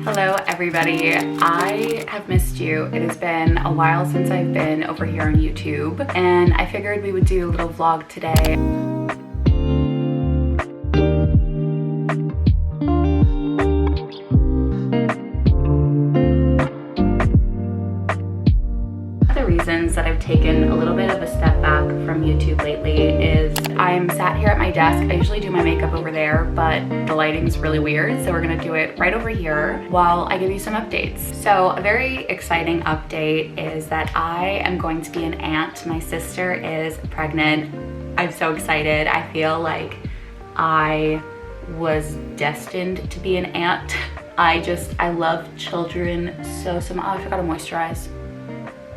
Hello everybody, I have missed you. It has been a while since I've been over here on YouTube and I figured we would do a little vlog today. That I've taken a little bit of a step back from YouTube lately is I'm sat here at my desk. I usually do my makeup over there, but the lighting's really weird, so we're gonna do it right over here while I give you some updates. So a very exciting update is that I am going to be an aunt. My sister is pregnant. I'm so excited. I feel like I was destined to be an aunt. I love children so much. Oh, I forgot to moisturize.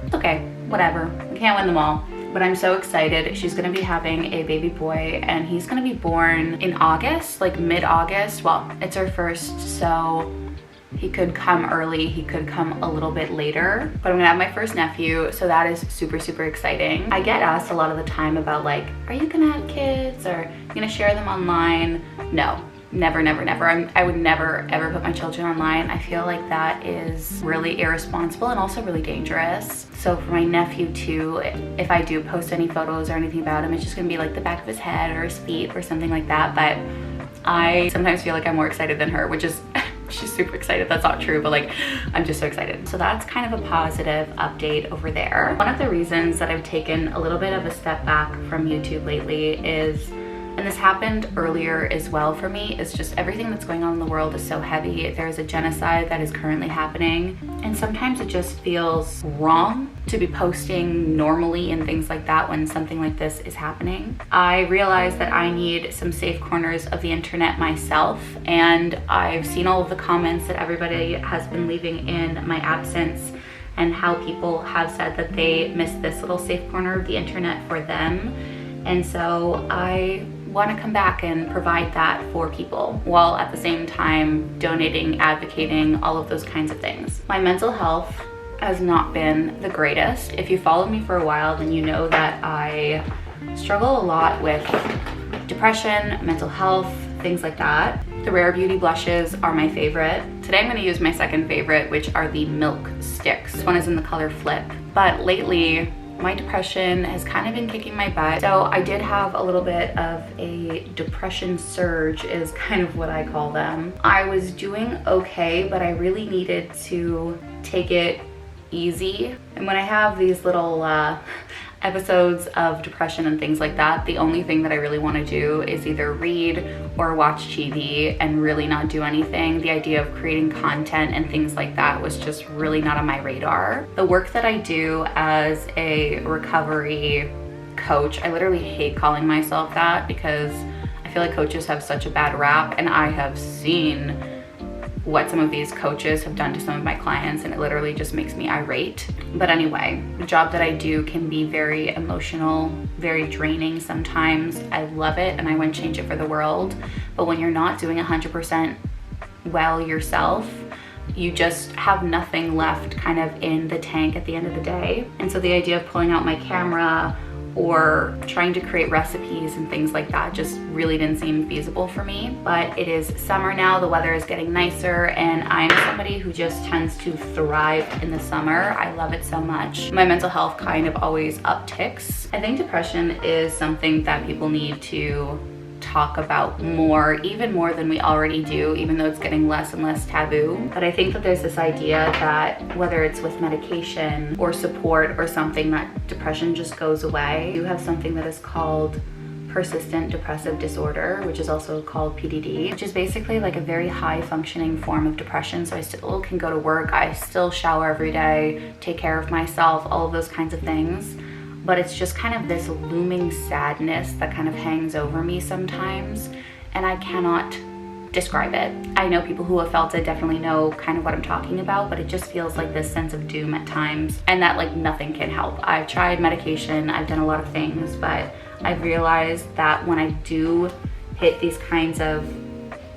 It's okay, whatever, we can't win them all. But I'm so excited. She's gonna be having a baby boy and he's gonna be born in August, like mid-August. Well, it's her first, so he could come early, he could come a little bit later. But I'm gonna have my first nephew, so that is super exciting. I get asked a lot of the time about like, are you gonna have kids or are you gonna share them online? No. Never. I would never ever put my children online. I feel like that is really irresponsible and also really dangerous. So for my nephew too, if I do post any photos or anything about him, it's just gonna be like the back of his head or his feet or something like that. But I sometimes feel like I'm more excited than her, which is, she's super excited. That's not true, but like, I'm just so excited. So that's kind of a positive update over there. One of the reasons that I've taken a little bit of a step back from YouTube lately is, and this happened earlier as well for me, is just everything that's going on in the world is so heavy. There's a genocide that is currently happening, and sometimes it just feels wrong to be posting normally and things like that when something like this is happening. I realized that I need some safe corners of the internet myself, and I've seen all of the comments that everybody has been leaving in my absence and how people have said that they miss this little safe corner of the internet for them. And so I want to come back and provide that for people while at the same time donating, advocating, all of those kinds of things. My mental health has not been the greatest. If you followed me for a while, then you know that I struggle a lot with depression, mental health, things like that. The Rare Beauty blushes are my favorite. Today I'm going to use my second favorite, which are the Milk Sticks. This one is in the color Flip. But lately, my depression has kind of been kicking my butt. So I did have a little bit of a depression surge is kind of what I call them. I was doing okay, but I really needed to take it easy. And when I have these little episodes of depression and things like that, the only thing that I really want to do is either read or watch TV and really not do anything. The idea of creating content and things like that was just really not on my radar. The work that I do as a recovery coach, I literally hate calling myself that because I feel like coaches have such a bad rap, and I have seen what some of these coaches have done to some of my clients, and it literally just makes me irate. But anyway, the job that I do can be very emotional, very draining sometimes. I love it and I wouldn't change it for the world. But when you're not doing 100% well yourself, you just have nothing left kind of in the tank at the end of the day. And so the idea of pulling out my camera or trying to create recipes and things like that just really didn't seem feasible for me. But it is summer now, the weather is getting nicer, and I'm somebody who just tends to thrive in the summer. I love it so much. My mental health kind of always upticks. I think depression is something that people need to talk about more, even more than we already do, even though it's getting less and less taboo. But I think that there's this idea that whether it's with medication or support or something, that depression just goes away. You have something that is called persistent depressive disorder, which is also called PDD, which is basically like a very high functioning form of depression. So I still can go to work, I still shower every day, take care of myself, all of those kinds of things. But it's just kind of this looming sadness that kind of hangs over me sometimes, and I cannot describe it. I know people who have felt it definitely know kind of what I'm talking about, but it just feels like this sense of doom at times, and that like nothing can help. I've tried medication, I've done a lot of things, but I've realized that when I do hit these kinds of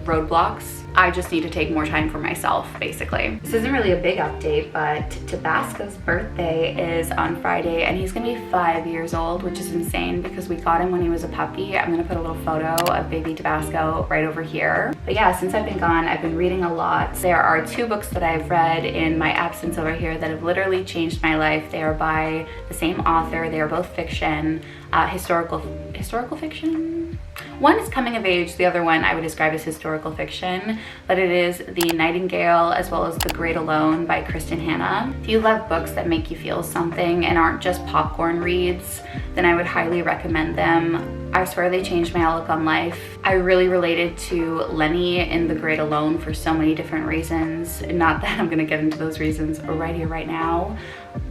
roadblocks, I just need to take more time for myself, basically. This isn't really a big update, but Tabasco's birthday is on Friday, and he's gonna be 5 years old, which is insane because we got him when he was a puppy. I'm gonna put a little photo of baby Tabasco right over here. But yeah, since I've been gone, I've been reading a lot. There are 2 books that I've read in my absence over here that have literally changed my life. They are by the same author. They are both fiction, historical fiction. One is coming of age, the other one I would describe as historical fiction, but it is The Nightingale as well as The Great Alone by Kristen Hanna. If you love books that make you feel something and aren't just popcorn reads, then I would highly recommend them. I swear they changed my outlook on life. I really related to Lenny in The Great Alone for so many different reasons. Not that I'm gonna get into those reasons right here, right now,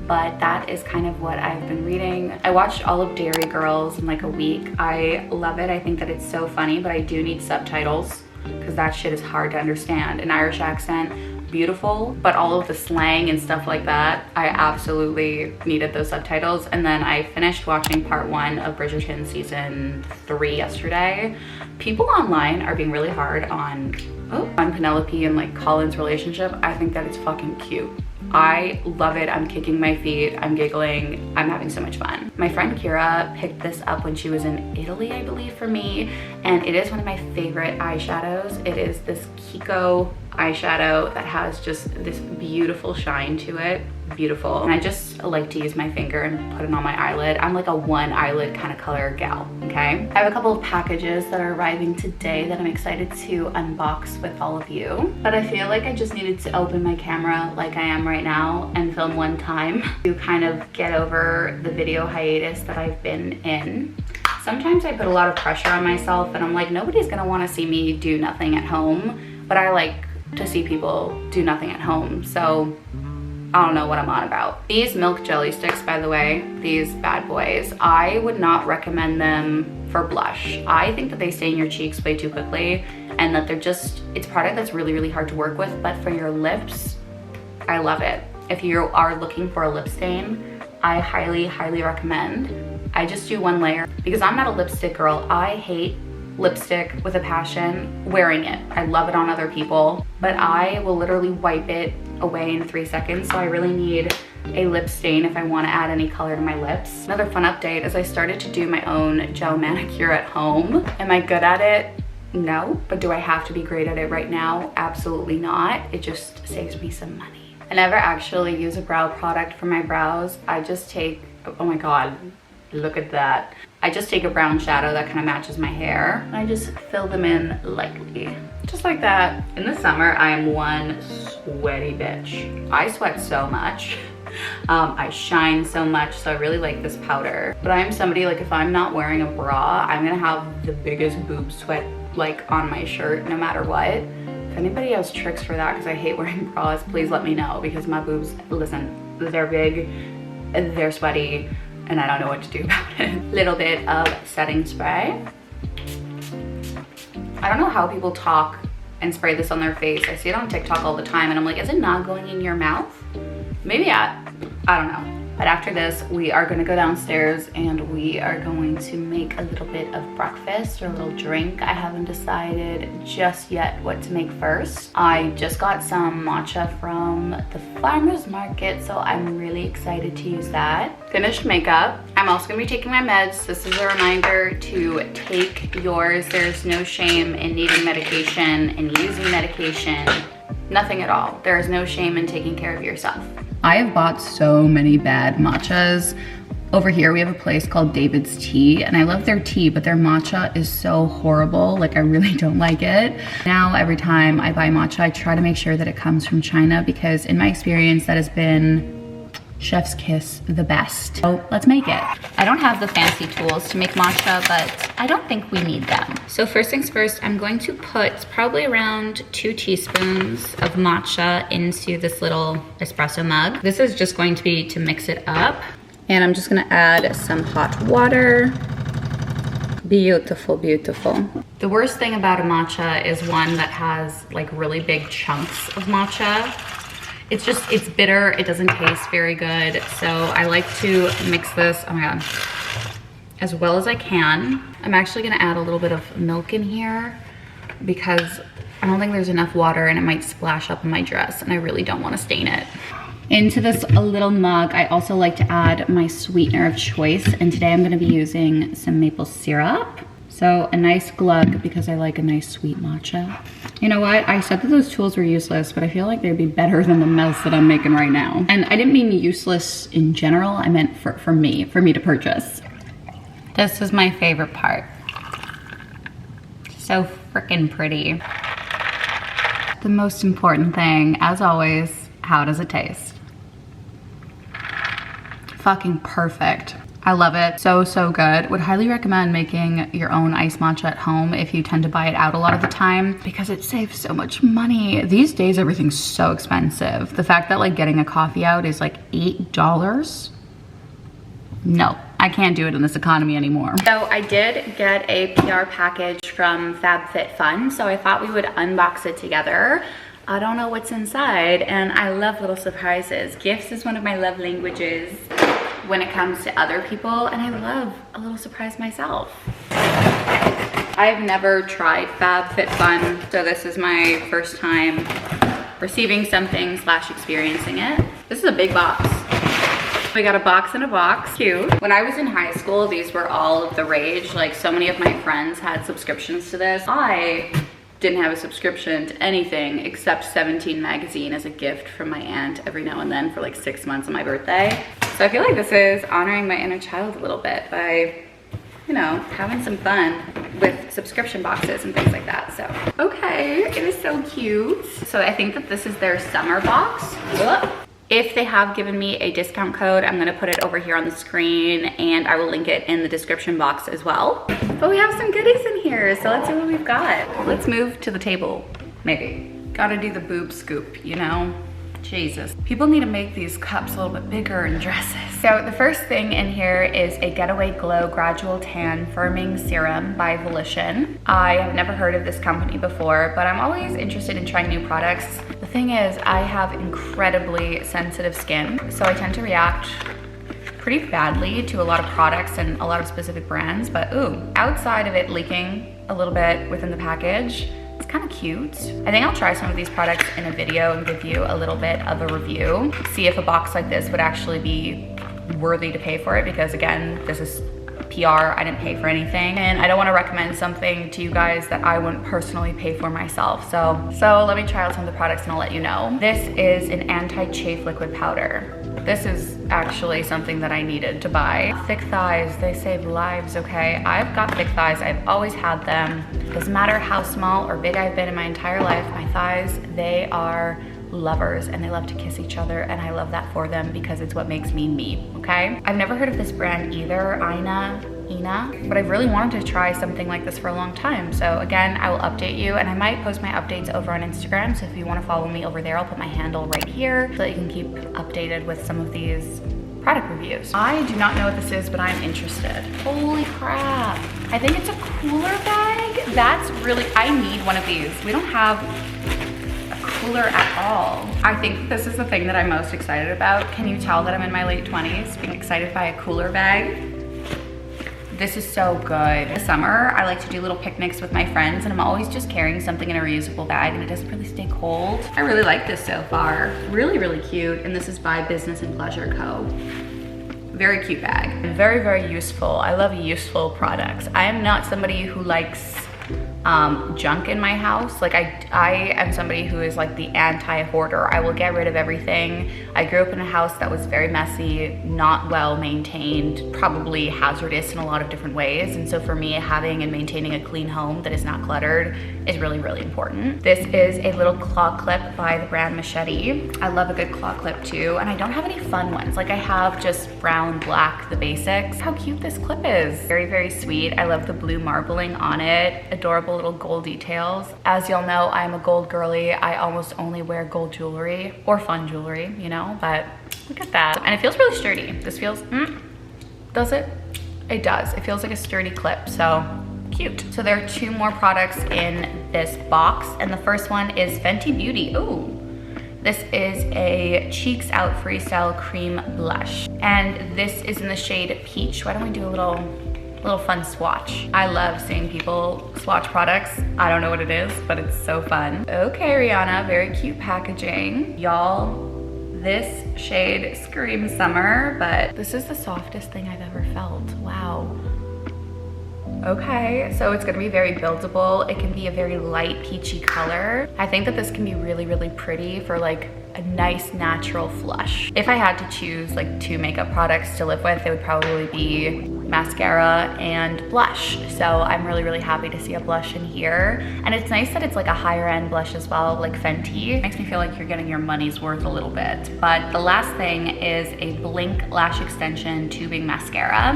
but that is kind of what I've been reading. I watched all of Dairy Girls in like a week. I love it. I think that it's so funny, but I do need subtitles because that shit is hard to understand. An Irish accent, beautiful, but all of the slang and stuff like that, I absolutely needed those subtitles. And then I finished watching part 1 of Bridgerton season 3 yesterday. People online are being really hard on Penelope and like Colin's relationship. I think that it's fucking cute. I love it. I'm kicking my feet. I'm giggling. I'm having so much fun. My friend Kira picked this up when she was in Italy, I believe, for me, and it is one of my favorite eyeshadows. It is this Kiko eyeshadow that has just this beautiful shine to it. Beautiful. And I just like to use my finger and put it on my eyelid. I'm like a one eyelid kind of color gal, okay? I have a couple of packages that are arriving today that I'm excited to unbox with all of you. But I feel like I just needed to open my camera like I am right now and film one time to kind of get over the video hiatus that I've been in. Sometimes I put a lot of pressure on myself and I'm like, nobody's gonna wanna see me do nothing at home, but I like to see people do nothing at home. So I don't know what I'm on about. These milk jelly sticks, by the way, these bad boys, I would not recommend them for blush. I think that they stain your cheeks way too quickly and that they're just, it's a product that's really, really hard to work with, but for your lips, I love it. If you are looking for a lip stain, I highly, highly recommend. I just do one layer because I'm not a lipstick girl. I hate lipstick with a passion, wearing it. I love it on other people, but I will literally wipe it away in 3 seconds. So I really need a lip stain if I want to add any color to my lips. Another fun update is I started to do my own gel manicure at home. Am I good at it? No, but do I have to be great at it right now? Absolutely not. It just saves me some money. I never actually use a brow product for my brows. I just take, oh my God, look at that. I just take a brown shadow that kind of matches my hair and I just fill them in lightly. Just like that. In the summer, I am one sweaty bitch. I sweat so much. I shine so much, so I really like this powder. But I am somebody, like if I'm not wearing a bra, I'm gonna have the biggest boob sweat like on my shirt no matter what. If anybody has tricks for that, because I hate wearing bras, please let me know because my boobs, listen, they're big, they're sweaty, and I don't know what to do about it. Little bit of setting spray. I don't know how people talk and spray this on their face. I see it on TikTok all the time and I'm like, is it not going in your mouth? Maybe I don't know. But after this, we are gonna go downstairs and we are going to make a little bit of breakfast or a little drink. I haven't decided just yet what to make first. I just got some matcha from the farmer's market, so I'm really excited to use that. Finished makeup. I'm also gonna be taking my meds. This is a reminder to take yours. There's no shame in needing medication and using medication. Nothing at all. There is no shame in taking care of yourself. I have bought so many bad matchas. Over here we have a place called David's Tea and I love their tea, but their matcha is so horrible. Like I really don't like it. Now every time I buy matcha, I try to make sure that it comes from China because in my experience that has been chef's kiss, the best. So let's make it. I don't have the fancy tools to make matcha, but I don't think we need them. So first things first, I'm going to put probably around 2 teaspoons of matcha into this little espresso mug. This is just going to be to mix it up. And I'm just gonna add some hot water. Beautiful, beautiful. The worst thing about a matcha is one that has like really big chunks of matcha. It's bitter, it doesn't taste very good. So I like to mix this, oh my God, as well as I can. I'm actually gonna add a little bit of milk in here because I don't think there's enough water and it might splash up in my dress and I really don't want to stain it. Into this little mug, I also like to add my sweetener of choice, and today I'm going to be using some maple syrup. So a nice glug because I like a nice sweet matcha. You know what? I said that those tools were useless, but I feel like they'd be better than the mess that I'm making right now. And I didn't mean useless in general. I meant for me to purchase. This is my favorite part. So freaking pretty. The most important thing, as always, how does it taste? Fucking perfect. I love it. So, so good. Would highly recommend making your own iced matcha at home if you tend to buy it out a lot of the time, because it saves so much money. These days, everything's so expensive. The fact that like getting a coffee out is like $8. No, I can't do it in this economy anymore. So I did get a PR package from FabFitFun, so I thought we would unbox it together. I don't know what's inside, and I love little surprises. Gifts is one of my love languages when it comes to other people, and I love a little surprise myself. I've never tried FabFitFun, so this is my first time receiving something / experiencing it. This is a big box. We got a box in a box, cute. When I was in high school, these were all of the rage. Like, so many of my friends had subscriptions to this. I didn't have a subscription to anything except 17 magazine as a gift from my aunt every now and then for like 6 months on my birthday. So I feel like this is honoring my inner child a little bit by, you know, having some fun with subscription boxes and things like that. So, okay, it is so cute. So I think that this is their summer box. If they have given me a discount code, I'm gonna put it over here on the screen, and I will link it in the description box as well. But we have some goodies in here, so let's see what we've got. Let's move to the table, maybe. Gotta do the boob scoop, you know? Jesus. People need to make these cups a little bit bigger in dresses. So the first thing in here is a Getaway Glow Gradual Tan Firming Serum by Volition. I have never heard of this company before, but I'm always interested in trying new products. The thing is, I have incredibly sensitive skin, so I tend to react pretty badly to a lot of products and a lot of specific brands, but ooh, outside of it leaking a little bit within the package, it's kind of cute. I think I'll try some of these products in a video and give you a little bit of a review. See if a box like this would actually be worthy to pay for it, because again, this is PR, I didn't pay for anything. And I don't want to recommend something to you guys that I wouldn't personally pay for myself. So let me try out some of the products and I'll let you know. This is an anti-chafe liquid powder. This is actually something that I needed to buy. Thick thighs, they save lives, okay? I've got thick thighs, I've always had them. Doesn't matter how small or big I've been in my entire life, my thighs, they are lovers and they love to kiss each other, and I love that for them because it's what makes me me, okay? I've never heard of this brand either, Ina, but I've really wanted to try something like this for a long time. So again, I will update you, and I might post my updates over on Instagram. So if you want to follow me over there, I'll put my handle right here so that you can keep updated with some of these product reviews. I do not know what this is, but I'm interested. Holy crap. I think it's a cooler bag. That's really, I need one of these. We don't have a cooler at all. I think this is the thing that I'm most excited about. Can you tell that I'm in my late 20s being excited by a cooler bag? This is so good. In summer, I like to do little picnics with my friends, and I'm always just carrying something in a reusable bag, and it doesn't really stay cold. I really like this so far. Really, really cute. And this is by Business and Pleasure Co. Very cute bag. Very, very useful. I love useful products. I am not somebody who likes junk in my house. Like I am somebody who is like the anti-hoarder. I will get rid of everything. I grew up in a house that was very messy, not well maintained, probably hazardous in a lot of different ways. And so for me, having and maintaining a clean home that is not cluttered is really, really important. This is a little claw clip by the brand Machete. I love a good claw clip too. And I don't have any fun ones. Like I have just brown, black, the basics. How cute this clip is. Very, very sweet. I love the blue marbling on it. Adorable little gold details. As y'all know, I'm a gold girly. I almost only wear gold jewelry or fun jewelry, you know, but look at that. And it feels really sturdy. This feels, does it? It does. It feels like a sturdy clip, so cute. So there are 2 more products in this box, and the first one is Fenty Beauty. Ooh. This is a Cheeks Out Freestyle Cream Blush, and this is in the shade Peach. Why don't we do a little little fun swatch. I love seeing people swatch products. I don't know what it is, but it's so fun. Okay, Rihanna, very cute packaging. Y'all, this shade screams summer, but this is the softest thing I've ever felt. Wow. Okay, so it's gonna be very buildable. It can be a very light peachy color. I think that this can be really, really pretty for like a nice natural flush. If I had to choose like 2 makeup products to live with, it would probably be mascara and blush. So I'm really, really happy to see a blush in here. And it's nice that it's like a higher end blush as well, like Fenty. Makes me feel like you're getting your money's worth a little bit. But the last thing is a Blink Lash Extension Tubing Mascara,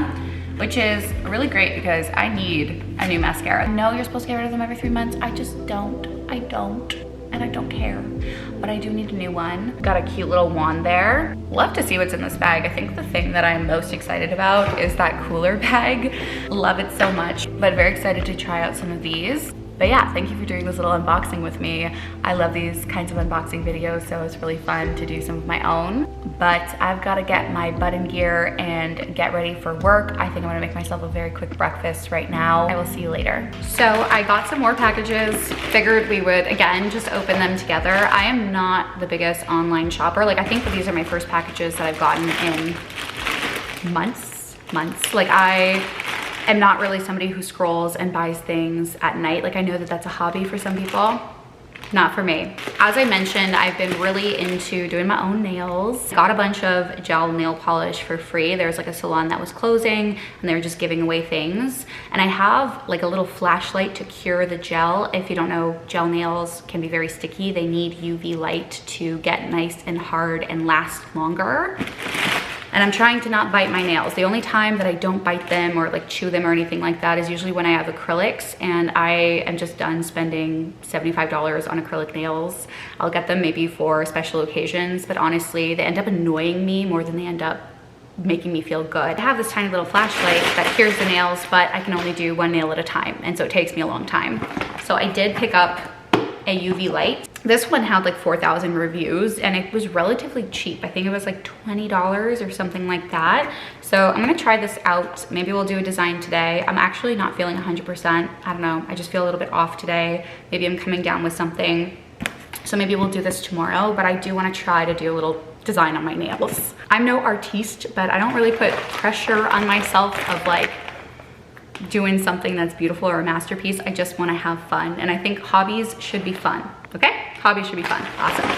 which is really great because I need a new mascara. I know you're supposed to get rid of them every 3 months. I just don't. And I don't care, but I do need a new one. Got a cute little wand there. Love to see what's in this bag. I think the thing that I'm most excited about is that cooler bag. Love it so much, but very excited to try out some of these. But yeah, thank you for doing this little unboxing with me. I love these kinds of unboxing videos, so it's really fun to do some of my own. But I've got to get my butt in gear and get ready for work. I think I'm gonna make myself a very quick breakfast right now. I will see you later. So I got some more packages. Figured we would, again, just open them together. I am not the biggest online shopper. Like, I think that these are my first packages that I've gotten in months. Like, I am not really somebody who scrolls and buys things at night. Like, I know that that's a hobby for some people. Not for me. As I mentioned, I've been really into doing my own nails. Got a bunch of gel nail polish for free. There's like a salon that was closing and they were just giving away things. And I have like a little flashlight to cure the gel. If you don't know, gel nails can be very sticky. They need UV light to get nice and hard and last longer. And I'm trying to not bite my nails. The only time that I don't bite them or like chew them or anything like that is usually when I have acrylics, and I am just done spending $75 on acrylic nails. I'll get them maybe for special occasions, but honestly, they end up annoying me more than they end up making me feel good. I have this tiny little flashlight that cures the nails, but I can only do 1 nail at a time, and so it takes me a long time. So I did pick up a UV light. This one had like 4,000 reviews and it was relatively cheap. I think it was like $20 or something like that. So I'm gonna try this out. Maybe we'll do a design today. I'm actually not feeling 100%. I don't know, I just feel a little bit off today. Maybe I'm coming down with something. So maybe we'll do this tomorrow, but I do wanna try to do a little design on my nails. I'm no artiste, but I don't really put pressure on myself of like doing something that's beautiful or a masterpiece. I just want to have fun, and I think hobbies should be fun. Okay, hobbies should be fun. Awesome.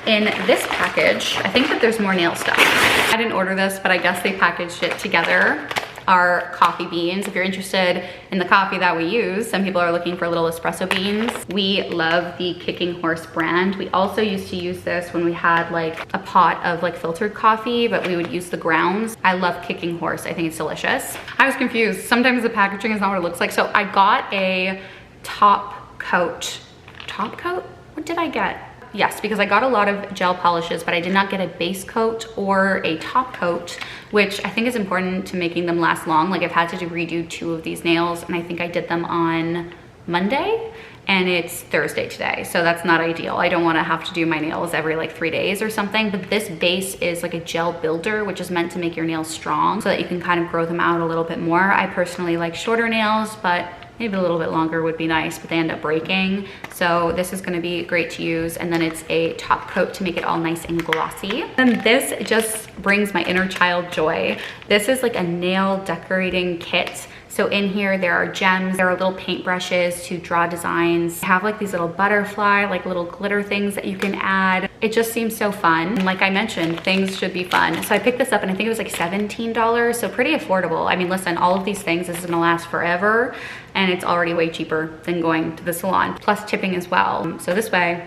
In this package, I think that there's more nail stuff. I didn't order this, but I guess they packaged it together. Are coffee beans. If you're interested in the coffee that we use, some people are looking for little espresso beans. We love the Kicking Horse brand. We also used to use this when we had like a pot of like filtered coffee, but we would use the grounds. I love Kicking Horse. I think it's delicious. I was confused. Sometimes the packaging is not what it looks like. So I got a top coat. Top coat? What did I get? Yes, because I got a lot of gel polishes, but I did not get a base coat or a top coat, which I think is important to making them last long. Like, I've had to redo 2 of these nails, and I think I did them on Monday, and it's Thursday today, so that's not ideal. I don't want to have to do my nails every like 3 days or something, but this base is like a gel builder, which is meant to make your nails strong so that you can kind of grow them out a little bit more. I personally like shorter nails, but maybe a little bit longer would be nice, but they end up breaking. So this is gonna be great to use. And then it's a top coat to make it all nice and glossy. And this just brings my inner child joy. This is like a nail decorating kit. So in here, there are gems, there are little paint brushes to draw designs. I have like these little butterfly, like little glitter things that you can add. It just seems so fun. And like I mentioned, things should be fun. So I picked this up and I think it was like $17, so pretty affordable. I mean, listen, all of these things, this is gonna last forever, and it's already way cheaper than going to the salon, plus tipping as well. So this way,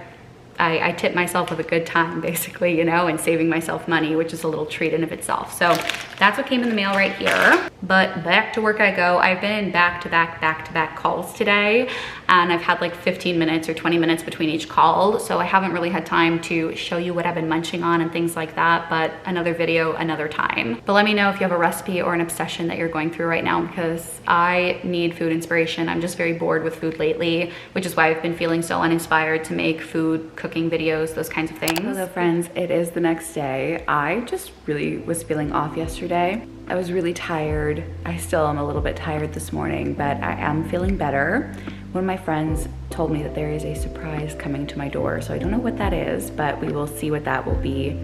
I tip myself with a good time, basically, you know, and saving myself money, which is a little treat in of itself. So that's what came in the mail right here. But back to work I go. I've been in back-to-back calls today, and I've had like 15 minutes or 20 minutes between each call. So I haven't really had time to show you what I've been munching on and things like that, but another video, another time. But let me know if you have a recipe or an obsession that you're going through right now, because I need food inspiration. I'm just very bored with food lately, which is why I've been feeling so uninspired to make food, cooking videos, those kinds of things. Hello friends, it is the next day. I just really was feeling off yesterday. I was really tired. I still am a little bit tired this morning, but I am feeling better. One of my friends told me that there is a surprise coming to my door, so I don't know what that is, but we will see what that will be.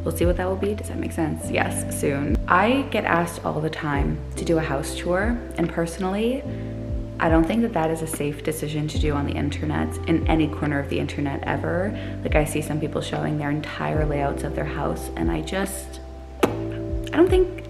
We'll see what that will be. Does that make sense? Yes, soon. I get asked all the time to do a house tour, and personally, I don't think that that is a safe decision to do on the internet, in any corner of the internet ever. Like, I see some people showing their entire layouts of their house, and I don't think,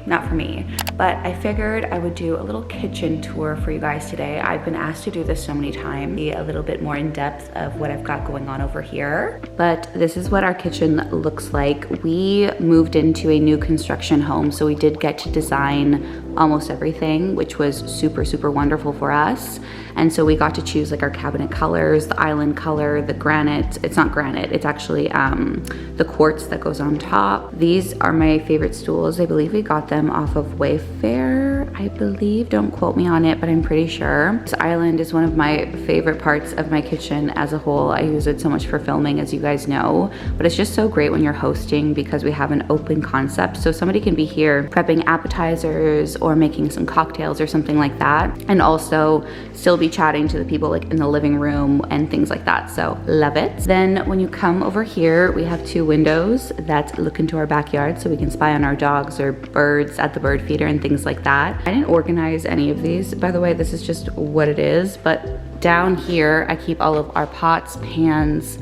not for me. But I figured I would do a little kitchen tour for you guys today. I've been asked to do this so many times, be a little bit more in depth of what I've got going on over here. But this is what our kitchen looks like. We moved into a new construction home, so we did get to design almost everything, which was super, super wonderful for us. And so we got to choose like our cabinet colors, the island color, the granite. It's not granite, it's actually the quartz that goes on top. These are my favorite stools. I believe we got them off of Wayfair, I believe. Don't quote me on it, but I'm pretty sure. This island is one of my favorite parts of my kitchen as a whole. I use it so much for filming, as you guys know, but it's just so great when you're hosting because we have an open concept. So somebody can be here prepping appetizers or making some cocktails or something like that, and also still be chatting to the people like in the living room and things like that. So love it. Then when you come over here, we have two windows that look into our backyard, so we can spy on our dogs or birds at the bird feeder and things like that. I didn't organize any of these, by the way. This is just what it is. But down here, I keep all of our pots, pans,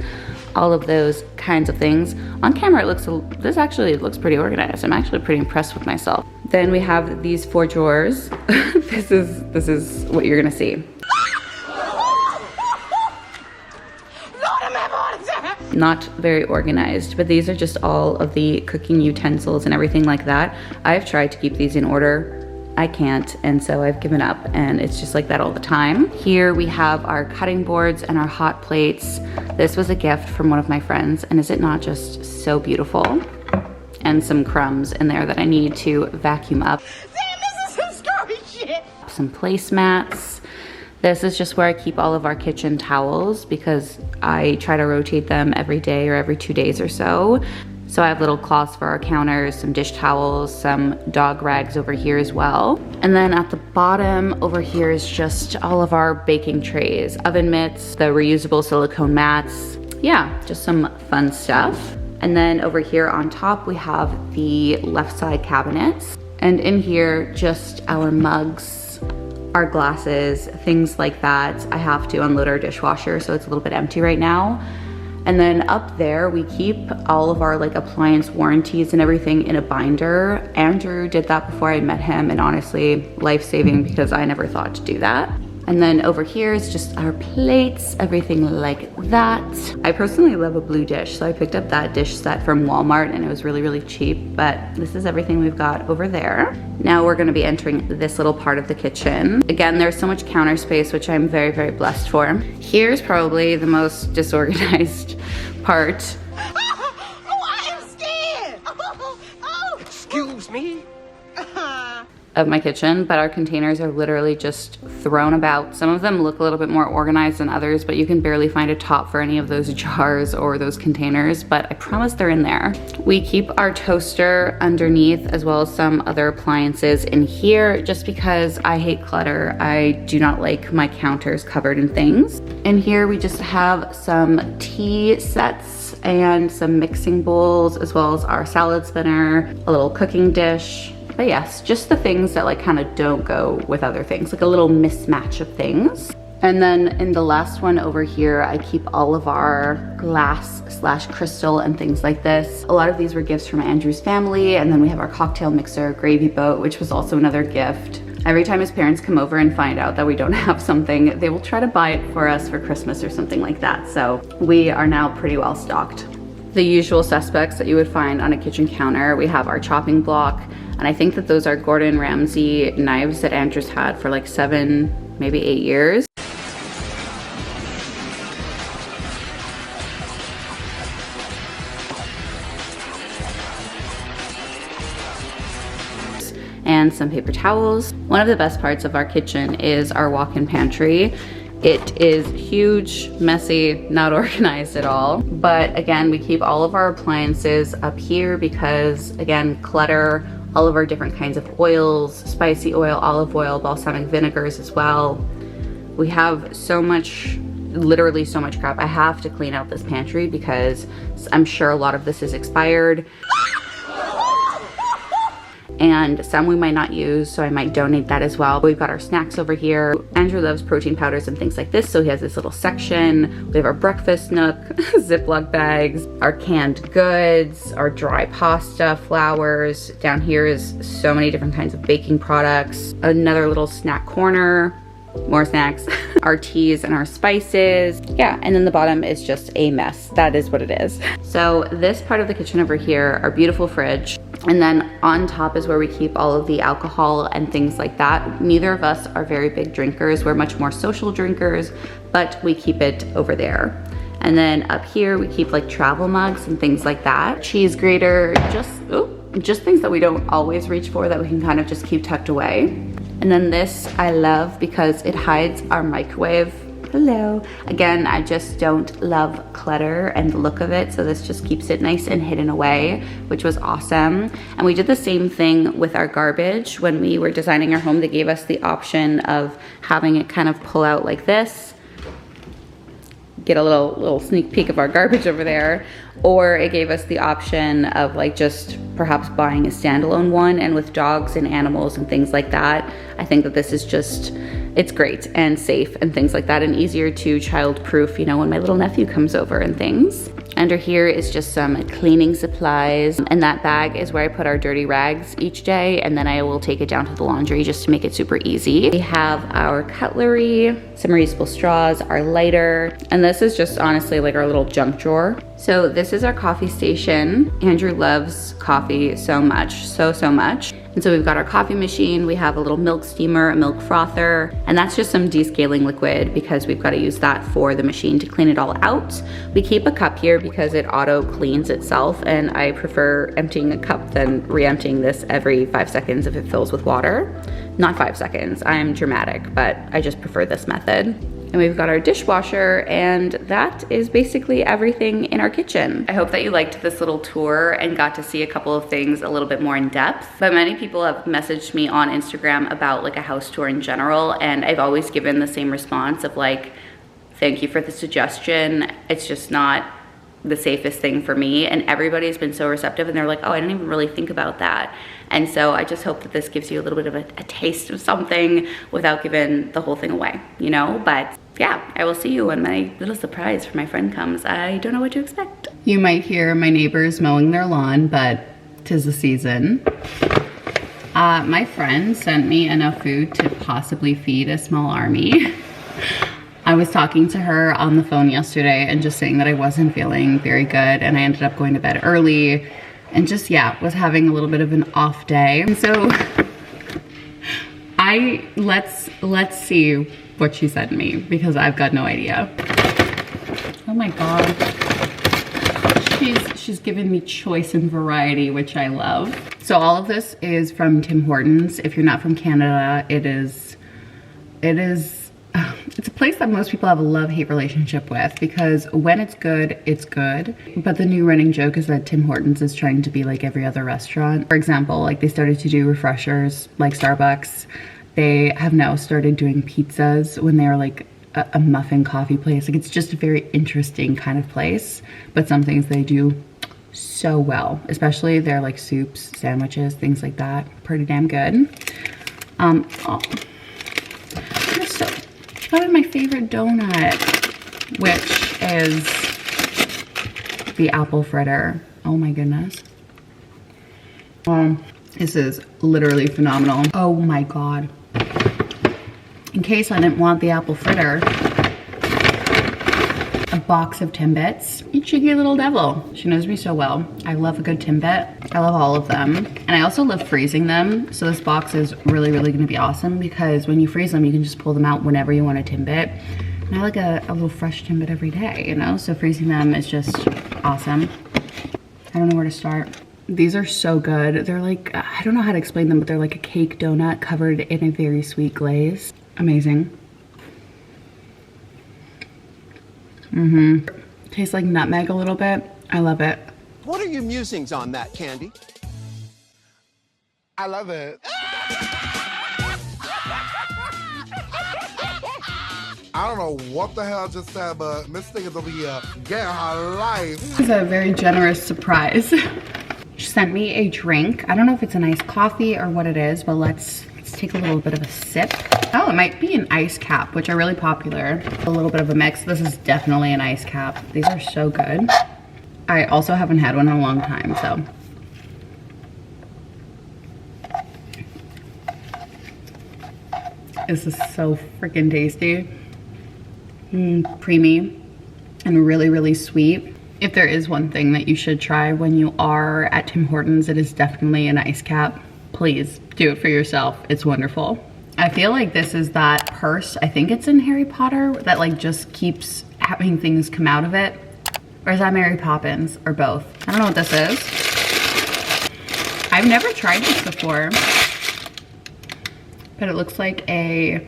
all of those kinds of things. On camera, this actually looks pretty organized. I'm actually pretty impressed with myself. Then we have these 4 drawers. This is what you're gonna see. Not very organized, but these are just all of the cooking utensils and everything like that. I've tried to keep these in order. I can't, and so I've given up, and it's just like that all the time. Here we have our cutting boards and our hot plates. This was a gift from one of my friends, and is it not just so beautiful? And some crumbs in there that I need to vacuum up. Sam, this is some scary shit. Some placemats. This is just where I keep all of our kitchen towels because I try to rotate them every day or every 2 days or so. So I have little cloths for our counters, some dish towels, some dog rags over here as well. And then at the bottom over here is just all of our baking trays, oven mitts, the reusable silicone mats. Yeah, just some fun stuff. And then over here on top, we have the left side cabinets. And in here, just our mugs, our glasses, things like that. I have to unload our dishwasher, so it's a little bit empty right now. And then up there, we keep all of our like appliance warranties and everything in a binder. Andrew did that before I met him, and honestly, life-saving because I never thought to do that. And then over here is just our plates, everything like that. I personally love a blue dish, so I picked up that dish set from Walmart, and it was really, really cheap, but this is everything we've got over there. Now we're gonna be entering this little part of the kitchen. Again, there's so much counter space, which I'm very, very blessed for. Here's probably the most disorganized part. Oh, I am scared. Oh. Excuse me. Of my kitchen, but our containers are literally just thrown about. Some of them look a little bit more organized than others, but you can barely find a top for any of those jars or those containers, but I promise they're in there. We keep our toaster underneath as well as some other appliances in here just because I hate clutter. I do not like my counters covered in things. In here we just have some tea sets and some mixing bowls as well as our salad spinner, a little cooking dish. But yes, just the things that like kind of don't go with other things, like a little mismatch of things. And then in the last one over here, I keep all of our glass / crystal and things like this. A lot of these were gifts from Andrew's family. And then we have our cocktail mixer, gravy boat, which was also another gift. Every time his parents come over and find out that we don't have something, they will try to buy it for us for Christmas or something like that. So we are now pretty well stocked. The usual suspects that you would find on a kitchen counter, we have our chopping block, and I think that those are Gordon Ramsay knives that Andrew's had for like 7, maybe 8 years. And some paper towels. One of the best parts of our kitchen is our walk-in pantry. It is huge, messy, not organized at all. But again, we keep all of our appliances up here because again, clutter all of our different kinds of oils, spicy oil, olive oil, balsamic vinegars as well. We have so much, literally so much crap. I have to clean out this pantry because I'm sure a lot of this is expired. And some we might not use, so I might donate that as well. We've got our snacks over here. Andrew loves protein powders and things like this, so he has this little section. We have our breakfast nook, Ziploc bags, our canned goods, our dry pasta, flours. Down here is so many different kinds of baking products. Another little snack corner, more snacks, our teas and our spices. Yeah, and then the bottom is just a mess. That is what it is. So this part of the kitchen over here, our beautiful fridge. And then on top is where we keep all of the alcohol and things like that. Neither of us are very big drinkers. We're much more social drinkers, but we keep it over there. And then up here, we keep like travel mugs and things like that. Cheese grater, just things that we don't always reach for that we can kind of just keep tucked away. And then this I love because it hides our microwave. Hello. Again, I just don't love clutter and the look of it, so this just keeps it nice and hidden away, which was awesome. And we did the same thing with our garbage. When we were designing our home, they gave us the option of having it kind of pull out like this. Get a little sneak peek of our garbage over there, or it gave us the option of like just perhaps buying a standalone one. And with dogs and animals and things like that, I think that this is just, it's great and safe and things like that, and easier to child-proof, you know, when my little nephew comes over and things. Under here is just some cleaning supplies, and that bag is where I put our dirty rags each day, and then I will take it down to the laundry just to make it super easy. We have our cutlery, some reusable straws, our lighter, and this is just honestly like our little junk drawer. So this is our coffee station. Andrew loves coffee so much, so much. And so we've got our coffee machine, we have a little milk steamer, a milk frother, and that's just some descaling liquid because we've got to use that for the machine to clean it all out. We keep a cup here because it auto cleans itself, and I prefer emptying a cup than re-emptying this every 5 seconds if it fills with water. Not 5 seconds, I'm dramatic, but I just prefer this method. And we've got our dishwasher, and that is basically everything in our kitchen. I hope that you liked this little tour and got to see a couple of things a little bit more in depth. But many people have messaged me on Instagram about like a house tour in general, and I've always given the same response of like, thank you for the suggestion. It's just not the safest thing for me, and everybody's been so receptive, and they're like, oh, I didn't even really think about that. And so I just hope that this gives you a little bit of a taste of something without giving the whole thing away, you know? But yeah, I will see you when my little surprise for my friend comes. I don't know what to expect. You might hear my neighbors mowing their lawn, but 'tis the season. My friend sent me enough food to possibly feed a small army. I was talking to her on the phone yesterday and just saying that I wasn't feeling very good, and I ended up going to bed early and just, yeah, was having a little bit of an off day. And so let's see what she sent me because I've got no idea. Oh my God. She's given me choice and variety, which I love. So all of this is from Tim Hortons. If you're not from Canada, it's a place that most people have a love-hate relationship with because when it's good, it's good. But the new running joke is that Tim Hortons is trying to be like every other restaurant. For example, like they started to do refreshers like Starbucks. They have now started doing pizzas when they're like a muffin coffee place. Like it's just a very interesting kind of place, but some things they do so well, especially their like soups, sandwiches, things like that. Pretty damn good. Got in my favorite donut, which is the apple fritter. Oh my goodness. This is literally phenomenal. Oh my God. In case I didn't want the apple fritter, a box of Timbits. You cheeky little devil. She knows me so well. I love a good Timbit. I love all of them. And I also love freezing them. So this box is really gonna be awesome because when you freeze them, you can just pull them out whenever you want a Timbit. And I like a little fresh Timbit every day, you know? So freezing them is just awesome. I don't know where to start. These are so good. They're like, I don't know how to explain them, but they're like a cake donut covered in a very sweet glaze. Amazing. Tastes like nutmeg a little bit. I love it. What are your musings on that, Candy? I love it. I don't know what the hell I just said, but Miss Thing is over here getting her life. This is a very generous surprise. She sent me a drink. I don't know if it's an iced coffee or what it is, but let's take a little bit of a sip. Oh, it might be an ice cap, which are really popular. A little bit of a mix. This is definitely an ice cap. These are so good. I also haven't had one in a long time, so. This is so freaking tasty. Creamy and really, really sweet. If there is one thing that you should try when you are at Tim Hortons, it is definitely an ice cap. Please do it for yourself. It's wonderful. I feel like this is that purse, I think it's in Harry Potter, that like just keeps having things come out of it. Or is that Mary Poppins, or both? I don't know what this is. I've never tried this before, but it looks like a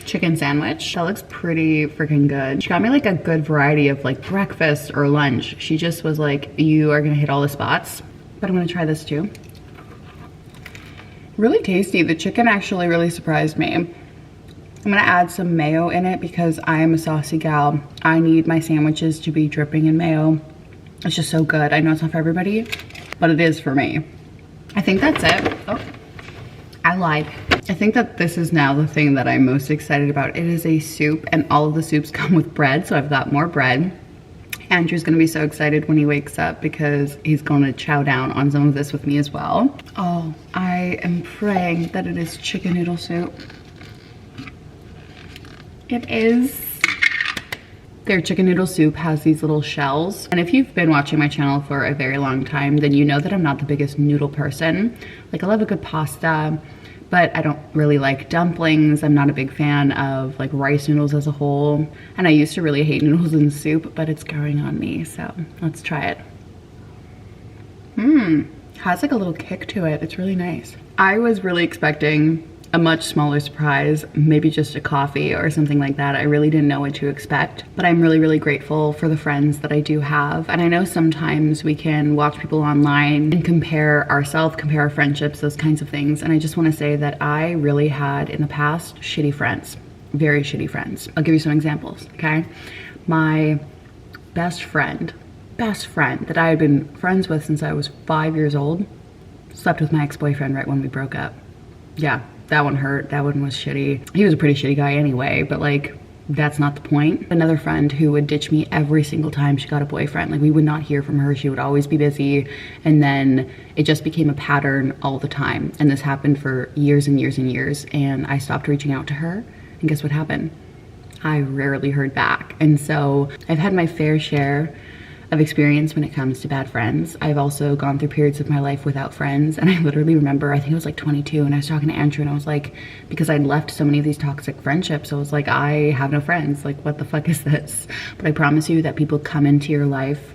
chicken sandwich. That looks pretty freaking good. She got me like a good variety of like breakfast or lunch. She just was like, you are gonna hit all the spots. But I'm gonna try this too. Really tasty. The chicken actually really surprised me. I'm gonna add some mayo in it because I am a saucy gal. I need my sandwiches to be dripping in mayo. It's just so good. I know it's not for everybody, but it is for me. I think that's it. Oh, I lied. I think that this is now the thing that I'm most excited about. It is a soup and all of the soups come with bread, so I've got more bread. Andrew's gonna be so excited when he wakes up because he's gonna chow down on some of this with me as well. Oh, I am praying that it is chicken noodle soup. It is. Their chicken noodle soup has these little shells. And if you've been watching my channel for a very long time, then you know that I'm not the biggest noodle person. Like I love a good pasta, but I don't really like dumplings. I'm not a big fan of like rice noodles as a whole. And I used to really hate noodles in soup, but it's growing on me, so let's try it. Has like a little kick to it. It's really nice. I was really expecting a much smaller surprise, maybe just a coffee or something like that. I really didn't know what to expect, but I'm really, really grateful for the friends that I do have. And I know sometimes we can watch people online and compare ourselves, compare our friendships, those kinds of things. And I just want to say that I really had in the past shitty friends, very shitty friends. I'll give you some examples, okay? My best friend that I had been friends with since I was 5 years old, slept with my ex-boyfriend right when we broke up. Yeah. That one hurt. That one was shitty. He was a pretty shitty guy anyway, but like, that's not the point. Another friend who would ditch me every single time she got a boyfriend. Like we would not hear from her. She would always be busy. And then it just became a pattern all the time. And this happened for years and years and years. And I stopped reaching out to her. And guess what happened? I rarely heard back. And so I've had my fair share of experience when it comes to bad friends. I've also gone through periods of my life without friends, and I literally remember, I think it was like 22, and I was talking to Andrew and I was like, because I'd left so many of these toxic friendships, I was like, I have no friends, like what the fuck is this? But I promise you that people come into your life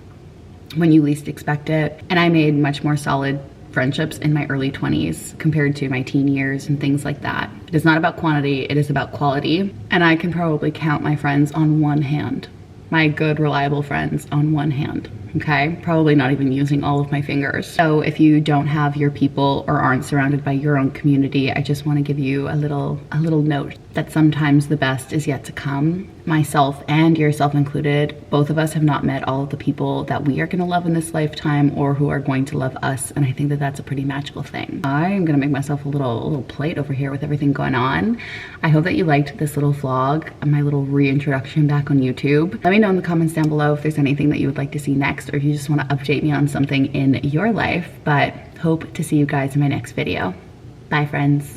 when you least expect it. And I made much more solid friendships in my early 20s compared to my teen years and things like that. It is not about quantity, it is about quality. And I can probably count my friends on one hand. My good, reliable friends on one hand, okay? Probably not even using all of my fingers. So if you don't have your people or aren't surrounded by your own community, I just wanna give you a little note that sometimes the best is yet to come. Myself and yourself included, both of us have not met all of the people that we are gonna love in this lifetime or who are going to love us, and I think that that's a pretty magical thing. I'm gonna make myself a little plate over here with everything going on. I hope that you liked this little vlog, my little reintroduction back on YouTube. Let me know in the comments down below if there's anything that you would like to see next, or if you just wanna update me on something in your life, but hope to see you guys in my next video. Bye, friends.